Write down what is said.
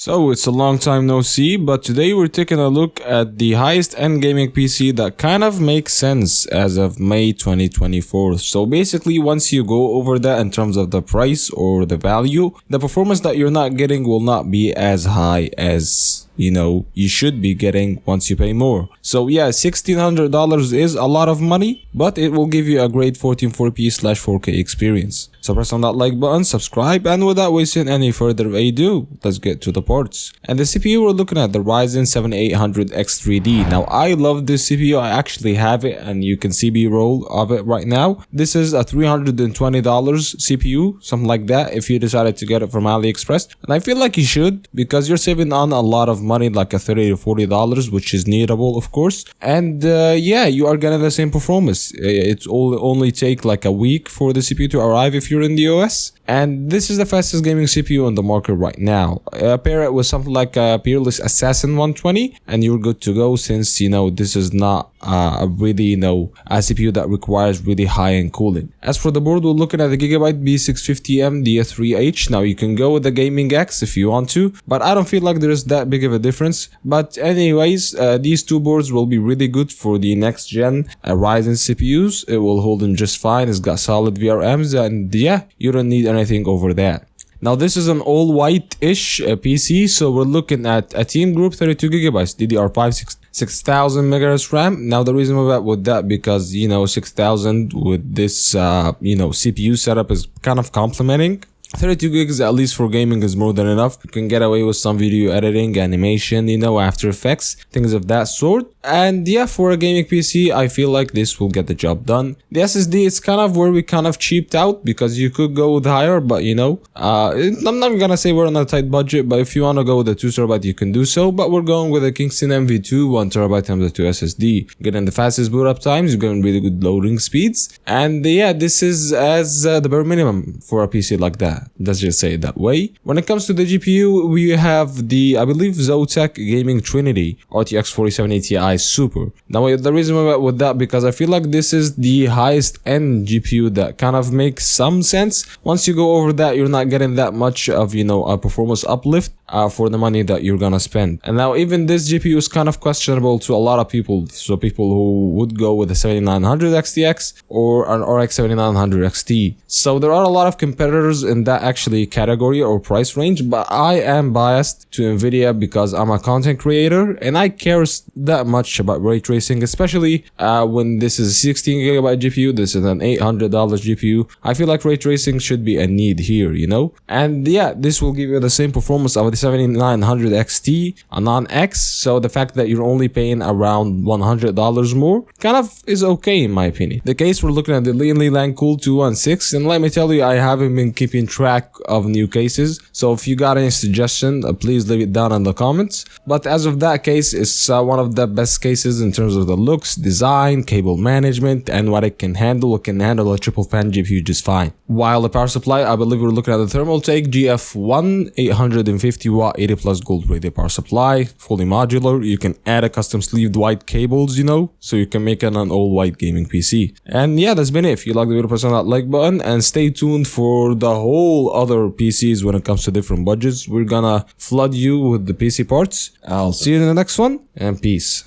So it's a long time no see, but today we're taking a look at the highest end gaming PC that kind of makes sense as of May 2024. So basically, once you go over that in terms of the price or the value, the performance that you're not getting will not be as high as you should be getting once you pay more. So yeah, $1,600 is a lot of money, but it will give you a great 1440p/4K experience. So press on that like button, subscribe, and without wasting any further ado, let's get to the parts. And the CPU, we're looking at the Ryzen 7 800X3D. Now I love this CPU, I actually have it and you can see B-roll of it right now. This is a $320 CPU, something like that, if you decided to get it from AliExpress. And I feel like you should, because you're saving on a lot of money, like a $30 to $40, which is needable of course. And yeah, you are getting the same performance. It's only take like a week for the CPU to arrive if you're in the US, and this is the fastest gaming CPU on the market right now. Pair it with something like a Peerless Assassin 120 and you're good to go, since this is not a really a CPU that requires really high-end cooling. As for the board, we're looking at the Gigabyte B650M DF3H. Now you can go with the Gaming X if you want to, but I don't feel like there is that big of a difference. But anyways, these two boards will be really good for the next gen Ryzen CPUs. It will hold them just fine. It's got solid VRMs, and yeah, you don't need anything over that. Now this is an all white-ish PC, so we're looking at a Team Group 32GB DDR5 6000 MHz RAM. Now the reason with that because 6000 with this CPU setup is kind of complementing. 32 gigs at least for gaming is more than enough. You can get away with some video editing, animation, After Effects, things of that sort. And yeah, for a gaming PC, I feel like this will get the job done. The SSD, it's kind of where we kind of cheaped out, because you could go with higher, but I'm not gonna say we're on a tight budget, but if you want to go with a 2TB, you can do so. But we're going with a Kingston MV2 1TB x.2 SSD. Getting the fastest boot up times, you're getting really good loading speeds. And yeah, this is as the bare minimum for a PC like that. Let's just say it that way. When it comes to the GPU, we have the, I believe, Zotac Gaming Trinity RTX 4070 Ti Super. Now the reason with that, because I feel like this is the highest end GPU that kind of makes some sense. Once you go over that, you're not getting that much of a performance uplift for the money that you're gonna spend. And now even this GPU is kind of questionable to a lot of people. So people who would go with a 7900 XTX or an RX 7900 XT. So there are a lot of competitors in that actually category or price range, but I am biased to Nvidia because I'm a content creator and I care that much about ray tracing, especially when this is a 16GB GPU, this is an $800 GPU. I feel like ray tracing should be a need here, and yeah, this will give you the same performance of the 7900 XT, a non-X, so the fact that you're only paying around $100 more kind of is okay in my opinion. The case, we're looking at the Lean Cool 216, and let me tell you, I haven't been keeping track of new cases, so if you got any suggestion, please leave it down in the comments. But as of that case, it's one of the best cases in terms of the looks, design, cable management, and what it can handle. It can handle a triple fan GPU just fine. While the power supply, I believe we're looking at the Thermaltake GF1 850 watt 80 plus gold rated power supply, fully modular. You can add a custom sleeved white cables, so you can make an all white gaming PC. And yeah, that's been it. If you like the video, press on that like button and stay tuned for the whole other PCs when it comes to different budgets. We're gonna flood you with the PC parts. I'll see you in the next one, and peace.